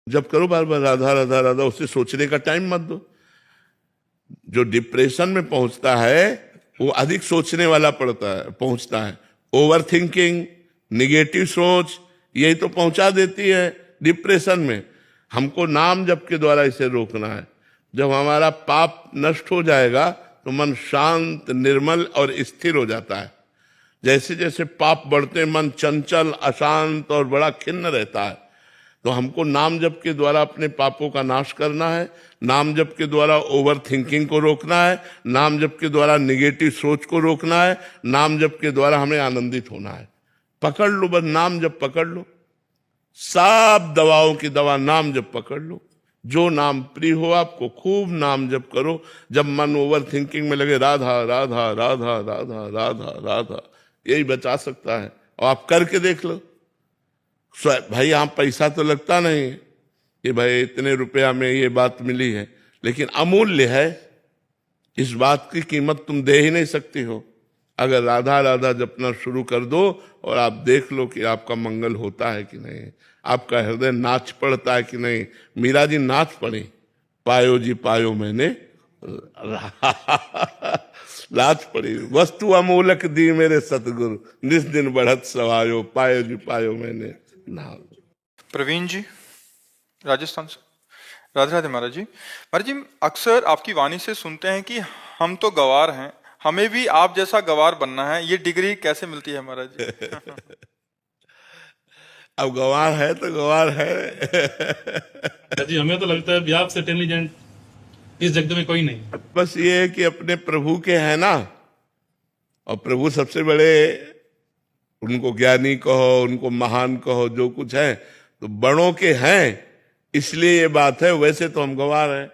जब करो बार बार राधा राधा राधा, उससे सोचने का टाइम मत दो। जो डिप्रेशन में पहुंचता है वो अधिक सोचने वाला पहुंचता है। ओवर थिंकिंग, निगेटिव सोच, यही तो पहुंचा देती है डिप्रेशन में। हमको नाम जप के द्वारा इसे रोकना है। जब हमारा पाप नष्ट हो जाएगा तो मन शांत, निर्मल और स्थिर हो जाता है। जैसे जैसे पाप बढ़ते मन चंचल, अशांत और बड़ा खिन्न रहता है। तो हमको नाम जप के द्वारा अपने पापों का नाश करना है। नाम जप के द्वारा ओवर थिंकिंग को रोकना है। नाम जप के द्वारा निगेटिव सोच को रोकना है। नाम जप के द्वारा हमें आनंदित होना है। पकड़ लो, बस नाम जप पकड़ लो। सब दवाओं की दवा नाम जप पकड़ लो। जो नाम प्रिय हो आपको, खूब नाम जप करो। जब मन ओवर थिंकिंग में लगे, राधा राधा राधा राधा राधा राधा, यही बचा सकता है। और आप करके देख लो। भाई यहाँ पैसा तो लगता नहीं कि भाई इतने रुपया में ये बात मिली है, लेकिन अमूल्य है। इस बात की कीमत तुम दे ही नहीं सकती हो। अगर राधा राधा जपना शुरू कर दो और आप देख लो कि आपका मंगल होता है कि नहीं, आपका हृदय नाच पड़ता है कि नहीं। मीरा जी नाच पड़ी, पायो जी पायो मैंने नाच पड़ी। वस्तु अमूलक दी मेरे सतगुरु, निस दिन बढ़त सवायो, पायो जी पायो मैंने नाम। प्रवीण जी राजस्थान से, राधे राधे महाराज जी। महाराज जी, अक्सर आपकी वाणी से सुनते हैं कि हम तो गवार हैं, हमें भी आप जैसा गवार बनना है। ये डिग्री कैसे मिलती है महाराज जी? अब गवार है तो गवार है। जी हमें तो लगता है व्याप से इंटेलिजेंट इस जगत में कोई नहीं। बस ये है कि अपने प्रभु के हैं ना, और प्रभु सबसे बड़े, उनको ज्ञानी कहो, उनको महान कहो, जो कुछ है तो बड़ों के हैं, इसलिए ये बात है। वैसे तो हम गवार हैं,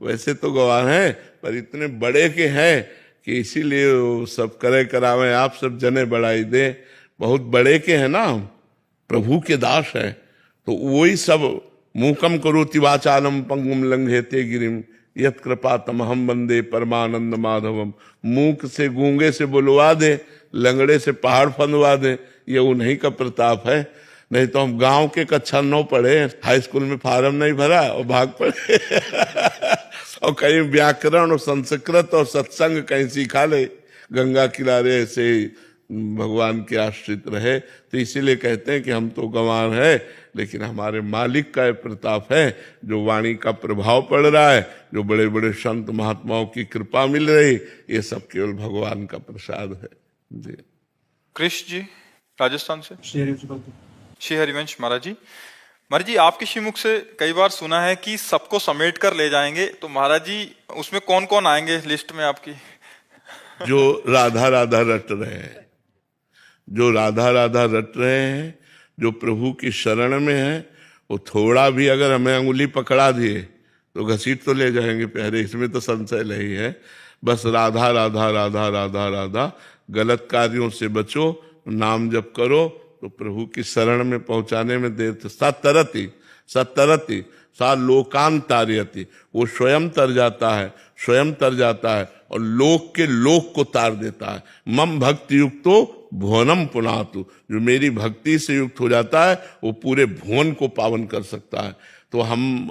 वैसे तो गवार हैं, पर इतने बड़े के हैं कि इसीलिए वो सब करे करावे, आप सब जने बढ़ाई दे। बहुत बड़े के हैं ना हम, प्रभु के दास हैं। तो वही सब मूकम करोति वाचालम पंगुम लंघेते गिरिम यत कृपा तमहम वंदे परमानंद माधवम। मूक से गूंगे से बुलवा दे, लंगड़े से पहाड़ फंदवा दे, ये उन्हीं का प्रताप है। नहीं तो हम गांव के कक्षा 9 पढ़े, हाई स्कूल में फार्म नहीं भरा और भाग पड़े। और कहीं व्याकरण और संस्कृत और सत्संग कहीं सीखा ले, गंगा किनारे ऐसे भगवान के आश्रित रहे। तो इसीलिए कहते हैं कि हम तो गंवार हैं, लेकिन हमारे मालिक का प्रताप है, जो वाणी का प्रभाव पड़ रहा है, जो बड़े बड़े संत महात्माओं की कृपा मिल रही, ये सब केवल भगवान का प्रसाद है जी। कृष्ण जी राजस्थान से, श्री हरिवंश महाराज जी। महाराज जी, आपके श्रीमुख से कई बार सुना है कि सबको समेट कर ले जाएंगे, तो महाराज जी उसमें कौन कौन आएंगे लिस्ट में आपकी? जो राधा राधा रट रहे हैं, जो राधा राधा रट रहे हैं, जो प्रभु की शरण में है, वो थोड़ा भी अगर हमें अंगुली पकड़ा दिए तो घसीट तो ले जाएंगे प्यारे, इसमें तो संशय नहीं है। बस राधा राधा राधा राधा राधा, गलत कार्यों से बचो, नाम जप करो, तो प्रभु की शरण में पहुंचाने में देर तो सतरती सतरती सा लोकांतार्यति, वो स्वयं तर जाता है, स्वयं तर जाता है और लोक के लोक को तार देता है। मम भक्ति युक्तो भुवनम पुनातु, जो मेरी भक्ति से युक्त हो जाता है वो पूरे भुवन को पावन कर सकता है। तो हम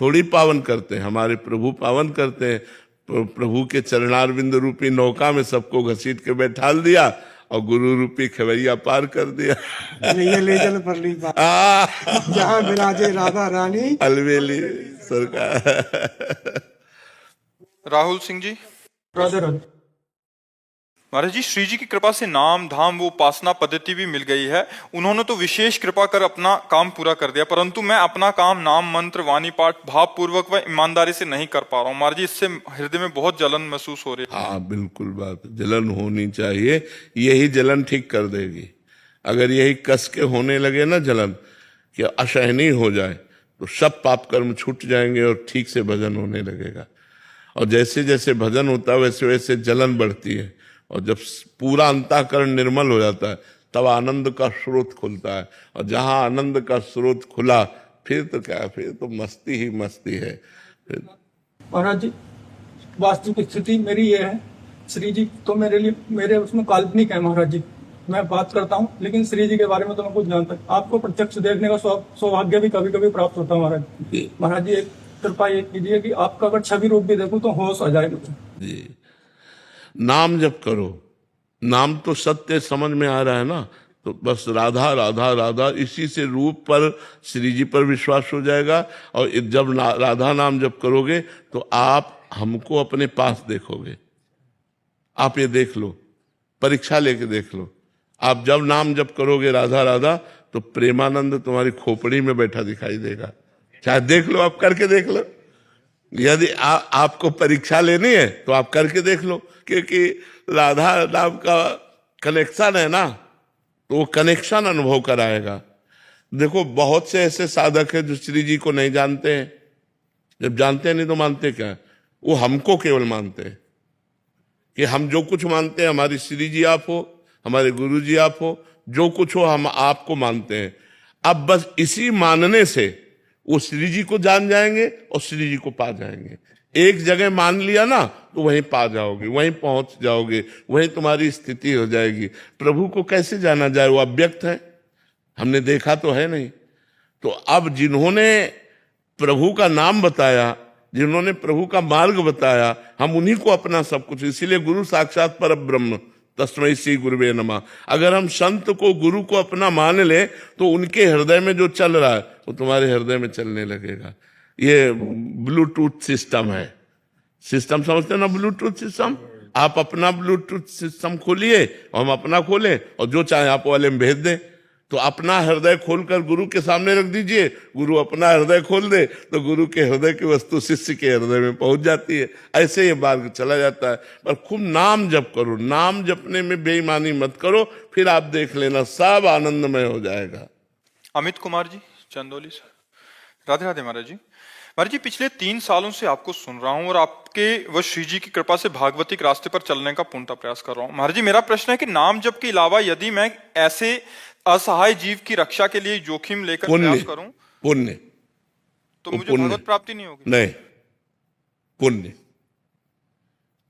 थोड़ी पावन करते हैं, हमारे प्रभु पावन करते हैं। प्रभु के चरणारविंद रूपी नौका में सबको घसीट के बैठाल दिया और गुरु रूपी खवैया पार कर दिया। ले चल परली जहाँ विराजे राधा रानी अलवेली सरकार। राहुल सिंह जी महाराज जी, श्री जी की कृपा से नाम धाम वो उपासना पद्धति भी मिल गई है। उन्होंने तो विशेष कृपा कर अपना काम पूरा कर दिया, परंतु मैं अपना काम नाम मंत्र वाणी पाठ भाव पूर्वक व ईमानदारी से नहीं कर पा रहा हूँ महाराज जी। इससे हृदय में बहुत जलन महसूस हो रही है। हाँ बिल्कुल, बात जलन होनी चाहिए, यही जलन ठीक कर देगी। अगर यही कस के होने लगे ना जलन, कि असहनीय हो जाए, तो सब पाप कर्म छूट जाएंगे और ठीक से भजन होने लगेगा। और जैसे जैसे भजन होता है वैसे वैसे जलन बढ़ती है, और जब पूरा अंतःकरण निर्मल हो जाता है तब आनंद का स्रोत खुलता है। और जहां आनंद का स्रोत खुला, फिर तो क्या, फिर तो मस्ती ही मस्ती है। महाराज जी, वास्तविक स्थिति मेरी ये है, श्री जी तो मेरे लिए मेरे उसमें काल्पनिक है महाराज जी। मैं बात करता हूँ, लेकिन श्री जी के बारे में तो मैं कुछ जानता हूँ। आपको प्रत्यक्ष देखने का सौभाग्य भी कभी कभी प्राप्त होता है महाराज। महाराज जी एक कृपा ये कीजिए कि आपका अगर छवि रूप भी देखूं तो होश आ जाए मुझे। जी, नाम जप करो, नाम तो सत्य समझ में आ रहा है ना, तो बस राधा राधा राधा, इसी से रूप पर श्री जी पर विश्वास हो जाएगा। और जब राधा नाम जप करोगे तो आप हमको अपने पास देखोगे। आप ये देख लो, परीक्षा लेके देख लो, आप जब नाम जप करोगे राधा राधा तो प्रेमानंद तुम्हारी खोपड़ी में बैठा दिखाई देगा। चाहे देख लो, आप करके देख लो। यदि आपको परीक्षा लेनी है तो आप करके देख लो, क्योंकि राधा नाम का कनेक्शन है ना, तो वो कनेक्शन अनुभव कराएगा। देखो बहुत से ऐसे साधक हैं जो श्री जी को नहीं जानते हैं। जब जानते हैं नहीं तो मानते क्या है? वो हमको केवल मानते हैं कि हम जो कुछ मानते हैं, हमारी श्री जी आप हो, हमारे गुरु जी आप हो, जो कुछ हो हम आपको मानते हैं। अब बस इसी मानने से वो श्री जी को जान जाएंगे और श्री जी को पा जाएंगे। एक जगह मान लिया ना तो वहीं पा जाओगे, वहीं पहुंच जाओगे, वहीं तुम्हारी स्थिति हो जाएगी। प्रभु को कैसे जाना जाए? वो अव्यक्त है, हमने देखा तो है नहीं। तो अब जिन्होंने प्रभु का नाम बताया, जिन्होंने प्रभु का मार्ग बताया, हम उन्हीं को अपना सब कुछ। इसीलिए गुरु साक्षात परब्रह्म तस्मै श्री गुरुवे नमः। अगर हम संत को, गुरु को अपना मान ले तो उनके हृदय में जो चल रहा है वो तुम्हारे हृदय में चलने लगेगा। ये ब्लूटूथ सिस्टम है। सिस्टम समझते हैं ना, ब्लूटूथ सिस्टम। आप अपना ब्लूटूथ सिस्टम खोलिए और हम अपना खोलें, और जो चाहे आप वाले में भेज दें। तो अपना हृदय खोलकर गुरु के सामने रख दीजिए, गुरु अपना हृदय खोल दे तो गुरु के हृदय की वस्तु शिष्य के हृदय में पहुंच जाती है। ऐसे ये मार्ग चला जाता है। पर खूब नाम जप करो, नाम जपने में बेईमानी मत करो, फिर आप देख लेना सब आनंदमय हो जाएगा। अमित कुमार जी, चंदौली से। राधे राधे महाराज जी। महाराज जी, पिछले 3 सालों से आपको सुन रहा हूँ और आपके व श्री जी की कृपा से भागवतिक रास्ते पर चलने का पूर्णतः प्रयास कर रहा हूँ। महाराज जी, मेरा प्रश्न है कि नाम जप के अलावा यदि मैं ऐसे असहाय जीव की रक्षा के लिए जोखिम लेकर प्रयास करूं, पुण्य तो मुझे भगवत प्राप्ति नहीं होगी? नहीं, पुण्य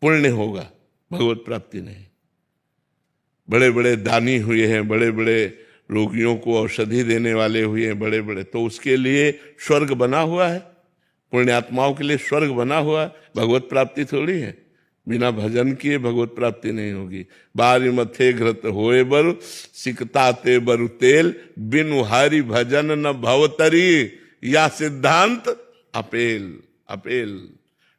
पुण्य होगा, भगवत प्राप्ति नहीं। बड़े बड़े दानी हुए हैं, बड़े बड़े रोगियों को औषधि देने वाले हुए हैं, बड़े बड़े, तो उसके लिए स्वर्ग बना हुआ है। पुण्यात्माओं के लिए स्वर्ग बना हुआ है। भगवत प्राप्ति थोड़ी है। बिना भजन किए भगवत प्राप्ति नहीं होगी। बारी मथे घृत होए बर सिकताते बरु तेल, बिनु हरि भजन न भवतरी, या सिद्धांत अपेल अपेल।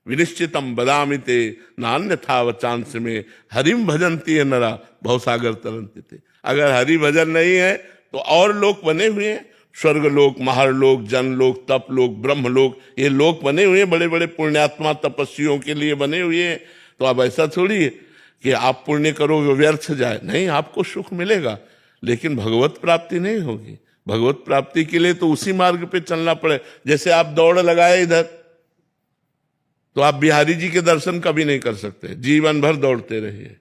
विनिश्चितम बदामि ते नान्यथा वचांस में, हरिम भजन्ति नरा भवसागर तरंति थे। अगर हरि भजन नहीं है तो और लोक बने हुए हैं, स्वर्ग लोक, महारलोक, जनलोक, तपलोक, ब्रह्मलोक, ये लोक बने हुए हैं, बड़े बड़े पुण्यात्मा तपस्वियों के लिए बने हुए हैं। तो अब ऐसा थोड़ी है कि आप पुण्य करोगे व्यर्थ जाए, नहीं, आपको सुख मिलेगा, लेकिन भगवत प्राप्ति नहीं होगी। भगवत प्राप्ति के लिए तो उसी मार्ग पे चलना पड़े। जैसे आप दौड़ लगाए इधर, तो आप बिहारी जी के दर्शन कभी नहीं कर सकते, जीवन भर दौड़ते रहिए,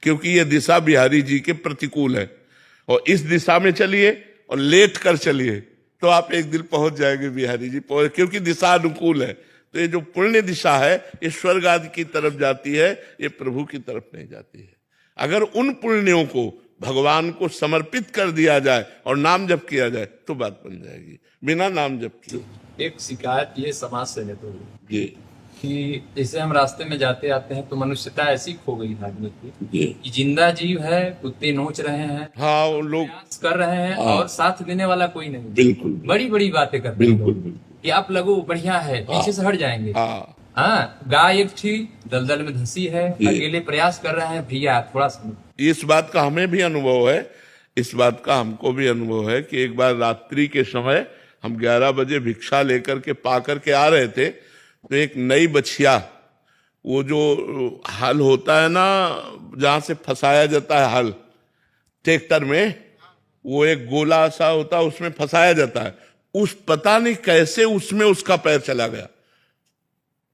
क्योंकि ये दिशा बिहारी जी के प्रतिकूल है। और इस दिशा में चलिए और लेट कर चलिए तो आप एक दिन पहुंच जाएंगे बिहारी जी, क्योंकि दिशा अनुकूल है। तो ये जो पुण्य दिशा है ये स्वर्ग आदि की तरफ जाती है, ये प्रभु की तरफ नहीं जाती है। अगर उन पुण्यों को भगवान को समर्पित कर दिया जाए और नाम जप किया जाए तो बात बन जाएगी। बिना नाम जप किए एक शिकायत ये समाज से है तो ये कि जैसे हम रास्ते में जाते आते हैं तो मनुष्यता ऐसी खो गई है आदमी की कि जिंदा जीव है, कुत्ते नोच रहे हैं, हाँ वो लोग प्रयास कर रहे हैं और साथ देने वाला कोई नहीं। बिल्कुल बड़ी बड़ी बातें करते हैं बिल्कुल लोग बिल्कुल। कि आप लगो बढ़िया है, पीछे से हट जाएंगे। हाँ, गाय एक थी दलदल में धंसी है, अकेले प्रयास कर रहे हैं, भैया थोड़ा सा। इस बात का हमें भी अनुभव है, इस बात का हमको भी अनुभव है कि एक बार रात्रि के समय हम 11 बजे भिक्षा लेकर के पा करके आ रहे थे, तो एक नई बछिया, वो जो हल होता है ना जहां से फंसाया जाता है हल ट्रैक्टर में, वो एक गोला सा होता है उसमें फंसाया जाता है, उस पता नहीं कैसे उसमें उसका पैर चला गया।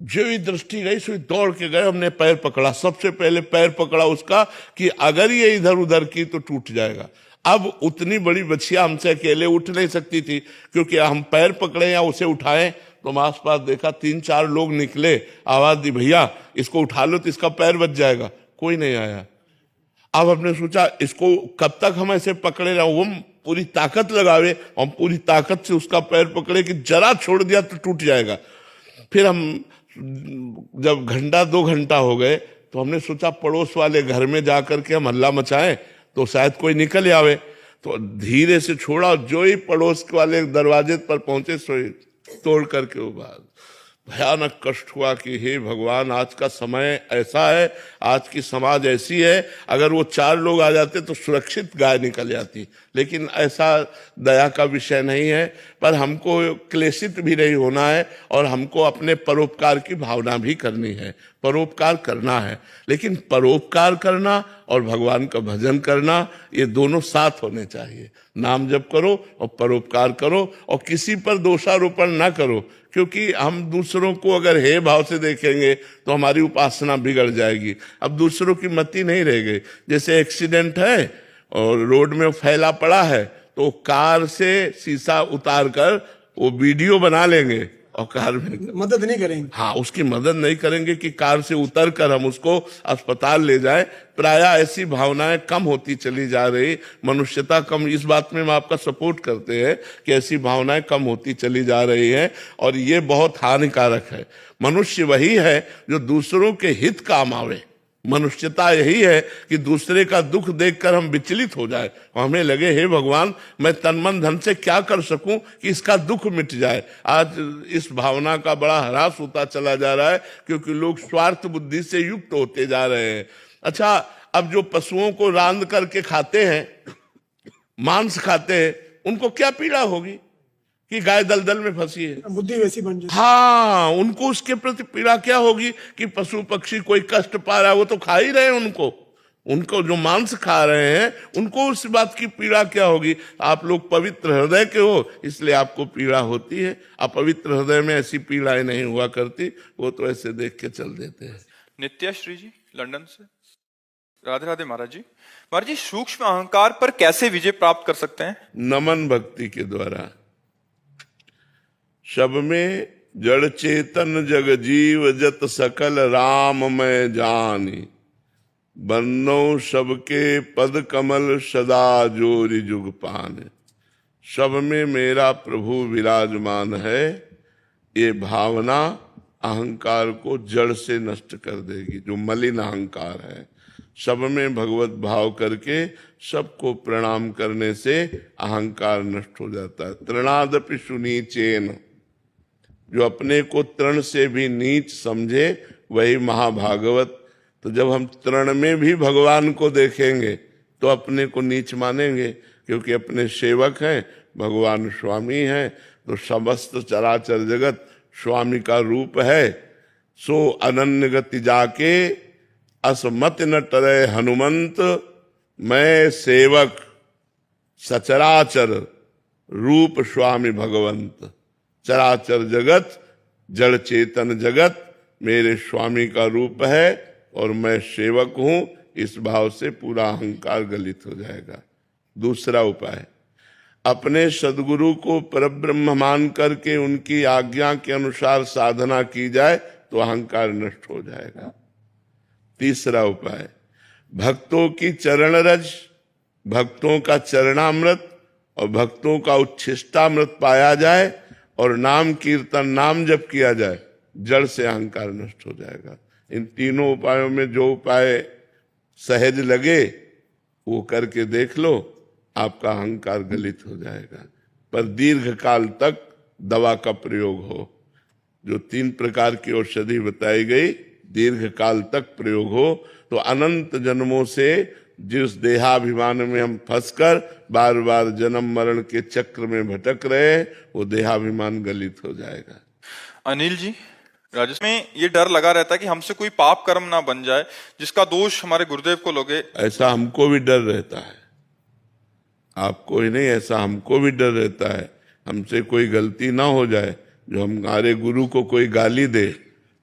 जो ही दृष्टि गई सो दौड़ के गए, हमने पैर पकड़ा, सबसे पहले पैर पकड़ा उसका कि अगर ये इधर उधर की तो टूट जाएगा। अब उतनी बड़ी बछिया हमसे अकेले उठ नहीं सकती थी, क्योंकि हम पैर पकड़े या उसे उठाएं तो हम आसपास देखा 3-4 लोग निकले, आवाज दी भैया इसको उठा लो तो इसका पैर बच जाएगा, कोई नहीं आया। अब हमने सोचा इसको कब तक हम ऐसे पकड़े रहे, वो पूरी ताकत लगावे और पूरी ताकत से उसका पैर पकड़े कि जरा छोड़ दिया तो टूट जाएगा। फिर हम जब घंटा 2 घंटा हो गए तो हमने सोचा पड़ोस वाले घर में जाकर के हम हल्ला मचाएं तो शायद कोई निकल आवे। तो धीरे से छोड़ा और जो ही पड़ोस वाले दरवाजे पर पहुंचे सो ही तोड़ करके वो बात। भयानक कष्ट हुआ कि हे भगवान, आज का समय ऐसा है, आज की समाज ऐसी है, अगर वो 4 लोग आ जाते तो सुरक्षित गाय निकल जाती, लेकिन ऐसा दया का विषय नहीं है। पर हमको क्लेशित भी नहीं होना है और हमको अपने परोपकार की भावना भी करनी है, परोपकार करना है। लेकिन परोपकार करना और भगवान का भजन करना, ये दोनों साथ होने चाहिए। नाम जप करो और परोपकार करो और किसी पर दोषारोपण ना करो, क्योंकि हम दूसरों को अगर हे भाव से देखेंगे तो हमारी उपासना बिगड़ जाएगी। अब दूसरों की मति नहीं रह गई। जैसे एक्सीडेंट है और रोड में फैला पड़ा है तो कार से शीशा उतार कर वो वीडियो बना लेंगे और कार में मदद नहीं करेंगे। हाँ, उसकी मदद नहीं करेंगे कि कार से उतर कर हम उसको अस्पताल ले जाएं। प्राय ऐसी भावनाएं कम होती चली जा रही, मनुष्यता कम, इस बात में हम आपका सपोर्ट करते हैं कि ऐसी भावनाएं कम होती चली जा रही है और ये बहुत हानिकारक है। मनुष्य वही है जो दूसरों के हित काम आवे। मनुष्यता यही है कि दूसरे का दुख देखकर हम विचलित हो जाए और हमें लगे हे भगवान, मैं तन मन धन से क्या कर सकूं कि इसका दुख मिट जाए। आज इस भावना का बड़ा ह्रास होता चला जा रहा है क्योंकि लोग स्वार्थ बुद्धि से युक्त होते जा रहे हैं। अच्छा, अब जो पशुओं को रांध करके खाते हैं, मांस खाते हैं, उनको क्या पीड़ा होगी कि गाय दलदल में फंसी है, बुद्धि वैसी बन जाती। हाँ, उनको उसके प्रति पीड़ा क्या होगी कि पशु पक्षी कोई कष्ट पा रहा है, वो तो खा ही रहे हैं उनको जो मांस खा रहे हैं उनको उस बात की पीड़ा क्या होगी। आप लोग पवित्र हृदय के हो इसलिए आपको पीड़ा होती है, अपवित्र हृदय में ऐसी पीड़ाएं नहीं हुआ करती, वो तो ऐसे देख के चल देते हैं। नित्याश्री जी लंदन से, राधे राधे महाराज जी। महाराज जी, सूक्ष्म अहंकार पर कैसे विजय प्राप्त कर सकते हैं? नमन भक्ति के द्वारा। सब में जड़ चेतन जग जीव जत सकल राम मैं जानी, बन्नो सबके पद कमल सदा जोरि जुग पाने। सब में मेरा प्रभु विराजमान है, ये भावना अहंकार को जड़ से नष्ट कर देगी, जो मलिन अहंकार है। सब में भगवत भाव करके सबको प्रणाम करने से अहंकार नष्ट हो जाता है। तृणादपि सुनीचेन, जो अपने को तृण से भी नीच समझे वही महाभागवत। तो जब हम तृण में भी भगवान को देखेंगे तो अपने को नीच मानेंगे, क्योंकि अपने सेवक हैं, भगवान स्वामी हैं, तो समस्त चराचर जगत स्वामी का रूप है। सो अनन्य गति जाके असमत न टरे हनुमंत, मैं सेवक सचराचर रूप स्वामी भगवंत। चराचर जगत जड़ चेतन जगत मेरे स्वामी का रूप है और मैं सेवक हूं, इस भाव से पूरा अहंकार गलित हो जाएगा। दूसरा उपाय, अपने सदगुरु को परब्रह्म मान करके उनकी आज्ञा के अनुसार साधना की जाए तो अहंकार नष्ट हो जाएगा। तीसरा उपाय, भक्तों की चरण रज, भक्तों का चरणामृत और भक्तों का उच्छिष्टामृत पाया जाए और नाम कीर्तन नाम जप किया जाए, जड़ से अहंकार नष्ट हो जाएगा। इन तीनों उपायों में जो उपाय सहज लगे वो करके देख लो, आपका अहंकार गलित हो जाएगा। पर दीर्घ काल तक दवा का प्रयोग हो। जो 3 प्रकार की औषधि बताई गई, दीर्घ काल तक प्रयोग हो तो अनंत जन्मों से जिस देहाभिमान में हम फंसकर बार बार जन्म मरण के चक्र में भटक रहे, वो देहाभिमान गलित हो जाएगा। अनिल जी राजस्थान में, ये डर लगा रहता है कि हमसे कोई पाप कर्म ना बन जाए जिसका दोष हमारे गुरुदेव को लगे। ऐसा हमको भी डर रहता है, आपको ही नहीं, ऐसा हमको भी डर रहता है हमसे कोई गलती ना हो जाए, जो हमारे गुरु को कोई गाली दे,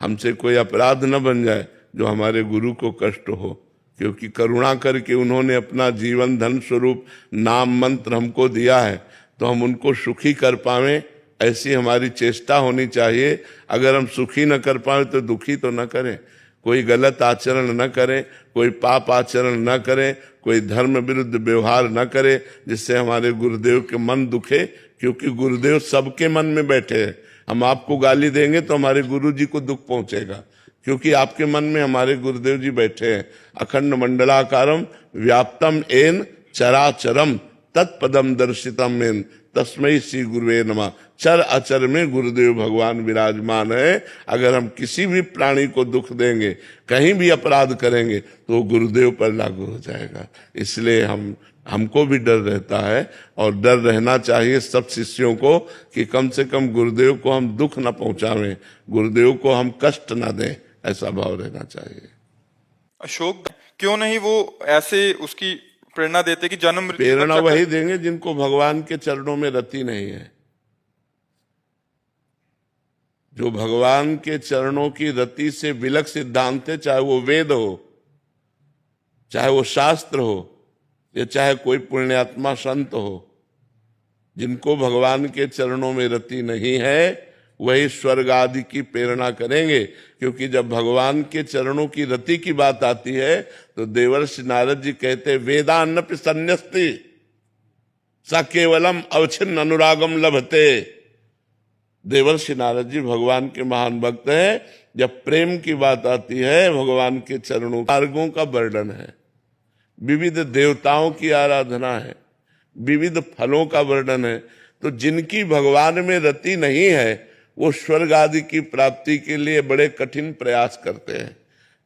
हमसे कोई अपराध न बन जाए जो हमारे गुरु को कष्ट हो। क्योंकि करुणा करके उन्होंने अपना जीवन धन स्वरूप नाम मंत्र हमको दिया है, तो हम उनको सुखी कर पावें, ऐसी हमारी चेष्टा होनी चाहिए। अगर हम सुखी न कर पाए तो दुखी तो न करें। कोई गलत आचरण न करे, कोई पाप आचरण न करे, कोई धर्म विरुद्ध व्यवहार न करे जिससे हमारे गुरुदेव के मन दुखे, क्योंकि गुरुदेव सबके मन में बैठे हैं। हम आपको गाली देंगे तो हमारे गुरु जी को दुख पहुंचेगा, क्योंकि आपके मन में हमारे गुरुदेव जी बैठे हैं। अखंड मंडलाकारम व्याप्तम एन चराचरम तत्पदम दर्शितम मेन तस्मै श्री गुरुवे नमः। चर अचर में गुरुदेव भगवान विराजमान है। अगर हम किसी भी प्राणी को दुख देंगे, कहीं भी अपराध करेंगे, तो गुरुदेव पर लागू हो जाएगा। इसलिए हमको भी डर रहता है, और डर रहना चाहिए सब शिष्यों को कि कम से कम गुरुदेव को हम दुख न पहुंचावें, गुरुदेव को हम कष्ट न दें, ऐसा भाव रहना चाहिए। अशोक, क्यों नहीं वो ऐसे उसकी प्रेरणा देते कि जन्म मृत्यु प्रेरणा का वही देंगे जिनको भगवान के चरणों में रति नहीं है। जो भगवान के चरणों की रति से विलक सिद्धांत है, चाहे वो वेद हो, चाहे वो शास्त्र हो, या चाहे कोई पुण्यात्मा संत हो, जिनको भगवान के चरणों में रति नहीं है वही स्वर्ग आदि की प्रेरणा करेंगे। क्योंकि जब भगवान के चरणों की रति की बात आती है तो देवर्षि नारद जी कहते वेदान्नपि संन्यस्ति स केवलम अवच्छिन्न अनुरागम लभते। देवर्षि नारद जी भगवान के महान भक्त हैं। जब प्रेम की बात आती है भगवान के चरणों, मार्गों का वर्णन है, विविध देवताओं की आराधना है, विविध फलों का वर्णन है, तो जिनकी भगवान में रति नहीं है वो स्वर्ग आदि की प्राप्ति के लिए बड़े कठिन प्रयास करते हैं।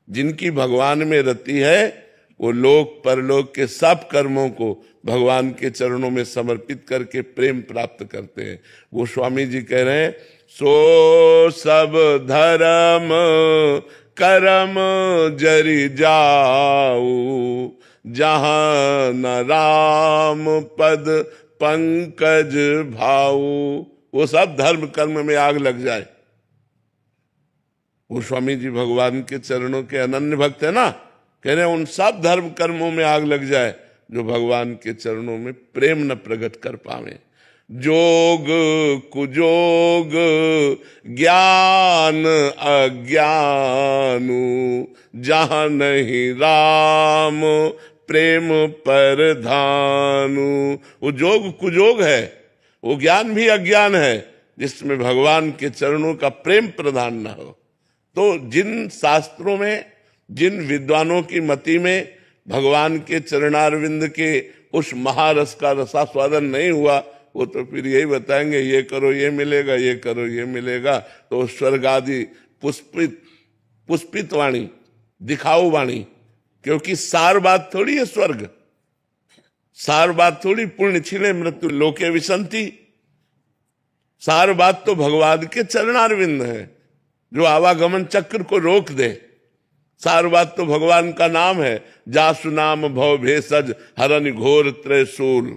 जिनकी भगवान में रति है वो लोक परलोक के सब कर्मों को भगवान के चरणों में समर्पित करके प्रेम प्राप्त करते हैं। वो स्वामी जी कह रहे हैं, सो सब धर्म कर्म जरि जाऊ, जहां न राम पद पंकज भाऊ। वो सब धर्म कर्म में आग लग जाए। वो स्वामी जी भगवान के चरणों के अनन्य भक्त है ना, कह रहे हैं उन सब धर्म कर्मों में आग लग जाए जो भगवान के चरणों में प्रेम न प्रकट कर पावे। जोग कुजोग ज्ञान अज्ञानु, जहां नहीं राम प्रेम पर धानु। वो जोग कुजोग है, वो ज्ञान भी अज्ञान है जिसमें भगवान के चरणों का प्रेम प्रधान न हो। तो जिन शास्त्रों में, जिन विद्वानों की मति में भगवान के चरणारविंद के उस महारस का रसास्वादन नहीं हुआ, वो तो फिर यही बताएंगे ये करो ये मिलेगा, ये करो ये मिलेगा। तो स्वर्ग आदि पुष्पित वाणी, दिखाऊ वाणी, क्योंकि सार बात थोड़ी है स्वर्ग, सार बात थोड़ी पुण्य छिले मृत्यु लोके विसंति। सार बात तो भगवान के चरणारविंद है जो आवागमन चक्र को रोक दे। सार बात तो भगवान का नाम है, जासु नाम भव भेषज हरन घोर त्रैशूल,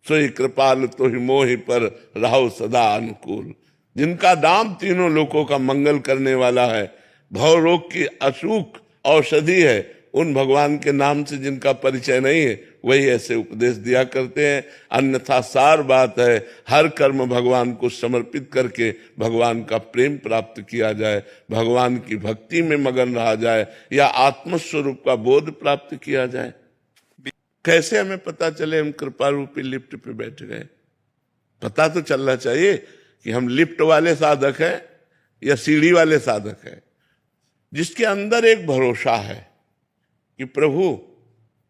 सोई कृपाल तो ही मोहि पर रहो सदा अनुकूल। जिनका नाम तीनों लोकों का मंगल करने वाला है, भव रोग की अचूक औषधि है, उन भगवान के नाम से जिनका परिचय नहीं है वही ऐसे उपदेश दिया करते हैं। अन्यथा सार बात है हर कर्म भगवान को समर्पित करके भगवान का प्रेम प्राप्त किया जाए, भगवान की भक्ति में मगन रहा जाए, या आत्मस्वरूप का बोध प्राप्त किया जाए। कैसे हमें पता चले हम कृपा रूपी लिफ्ट पे बैठ गए? पता तो चलना चाहिए कि हम लिफ्ट वाले साधक हैं या सीढ़ी वाले साधक हैं, जिसके अंदर एक भरोसा है कि प्रभु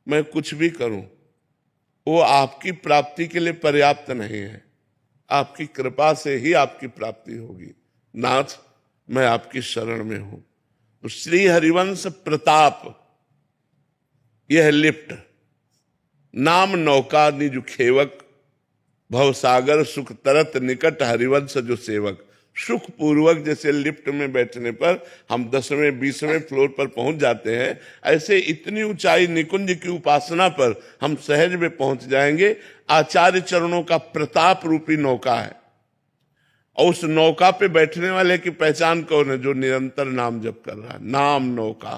मैं कुछ भी करूं वो आपकी प्राप्ति के लिए पर्याप्त नहीं है, आपकी कृपा से ही आपकी प्राप्ति होगी। नाथ मैं आपकी शरण में हूं। तो श्री हरिवंश प्रताप यह लिफ्ट, नाम नौका निज खेवक, भवसागर सुख तरत निकट हरिवंश जो सेवक। सुख पूर्वक जैसे लिफ्ट में बैठने पर हम 10वें 20वें फ्लोर पर पहुंच जाते हैं, ऐसे इतनी ऊंचाई निकुंज की उपासना पर हम सहज में पहुंच जाएंगे। आचार्य चरणों का प्रताप रूपी नौका है, और उस नौका पे बैठने वाले की पहचान कौन है? जो निरंतर नाम जप कर रहा है। नाम नौका,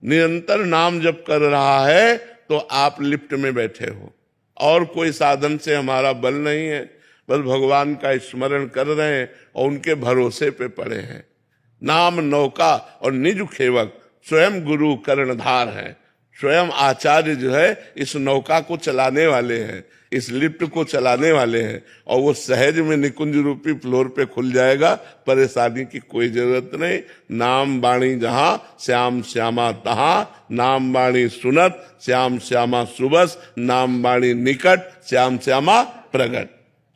निरंतर नाम जप कर रहा है तो आप लिफ्ट में बैठे हो। और कोई साधन से हमारा बल नहीं है, बस भगवान का स्मरण कर रहे हैं और उनके भरोसे पे पड़े हैं। नाम नौका और निज खेवक स्वयं गुरु कर्णधार है। स्वयं आचार्य जो है इस नौका को चलाने वाले हैं, इस लिफ्ट को चलाने वाले हैं, और वो सहज में निकुंज रूपी फ्लोर पे खुल जाएगा, परेशानी की कोई जरूरत नहीं। नाम बाणी जहां श्याम श्यामा तहां, नाम बाणी सुनत श्याम श्यामा सुबस, नाम बाणी निकट श्याम श्यामा प्रगट।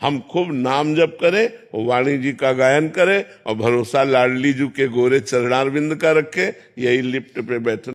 हम खूब नाम जप करें, वाणी जी का गायन करें और भरोसा लाडली जी के गोरे चरणारविंद का रखें। यही लिफ्ट पे बैठे